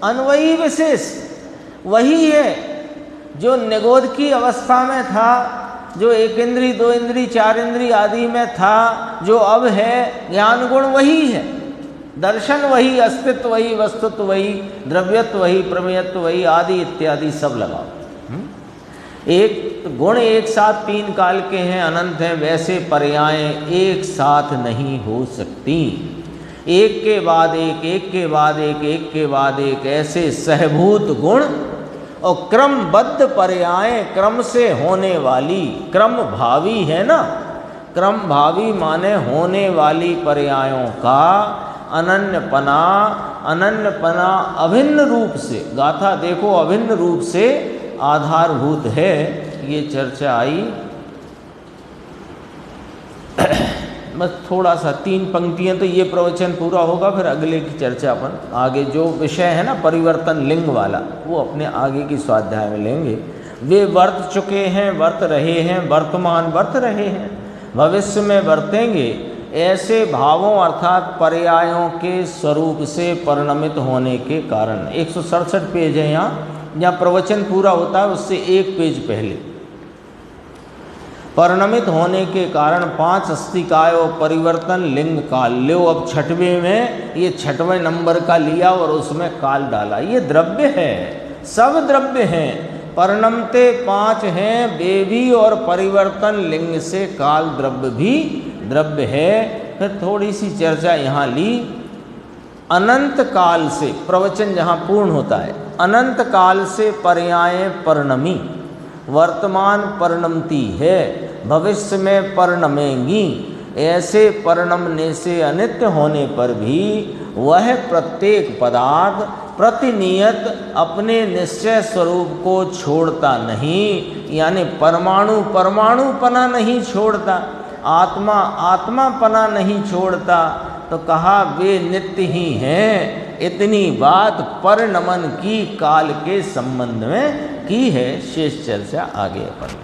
अन्वयी विशेष वही है जो निगोध की अवस्था में था, जो एक इंद्री, दो इंद्री, चार इंद्री आदि में था, जो अब है। ज्ञान गुण वही है, दर्शन वही, अस्तित्व वही, वस्तुत्व वही, द्रव्यत्व वही, प्रमेयत्व वही, आदि इत्यादि सब लगाओ। एक गुण एक साथ तीन काल के हैं, अनंत हैं, वैसे पर्यायें एक साथ नहीं हो सकती। एक के बाद एक, एक के बाद एक, एक के बाद एक, ऐसे सहभूत गुण और क्रमबद्ध पर्यायें, क्रम से होने वाली, क्रम भावी है ना, क्रम भावी माने होने वाली पर्यायों का अनन्यपना, अनन्यपना अभिन्न रूप से, गाथा देखो, अभिन्न रूप से आधारभूत है। ये चर्चा आई। बस थोड़ा सा 3 पंक्तियां, तो ये प्रवचन पूरा होगा, फिर अगले की चर्चा अपन आगे जो विषय है ना परिवर्तन लिंग वाला, वो अपने आगे की स्वाध्याय में लेंगे। वे वर्त चुके हैं, वर्त रहे हैं, वर्तमान वर्त रहे हैं, भविष्य में वर्तेंगे। ऐसे भावों अर्थात पर्यायों के स्वरूप से परिणमित होने के कारण। 167 पेज है यहाँ, जहाँ प्रवचन पूरा होता है उससे 1 पेज पहले। परिणमित होने के कारण 5 अस्तिकाय और परिवर्तन लिंग काल। लो अब छठवें में ये 6वें नंबर का लिया और उसमें काल डाला। ये द्रव्य है, सब द्रव्य हैं। परिणमते 5 हैं वे भी, और परिवर्तन लिंग से काल द्रव्य भी द्रव्य है। फिर थोड़ी सी चर्चा यहाँ ली। अनंत काल से, प्रवचन जहाँ पूर्ण होता है, अनंत काल से पर्याय परिणमी, वर्तमान परिणमती है, भविष्य में परिणमेंगी। ऐसे परिणमने से अनित्य होने पर भी वह प्रत्येक पदार्थ प्रतिनियत अपने निश्चय स्वरूप को छोड़ता नहीं, यानी परमाणु परमाणुपना नहीं छोड़ता, आत्मा आत्मापना नहीं छोड़ता। तो कहा वे नित्य ही हैं। इतनी बात परिणमन की काल के संबंध में की है। शेष चर्चा आगे अपन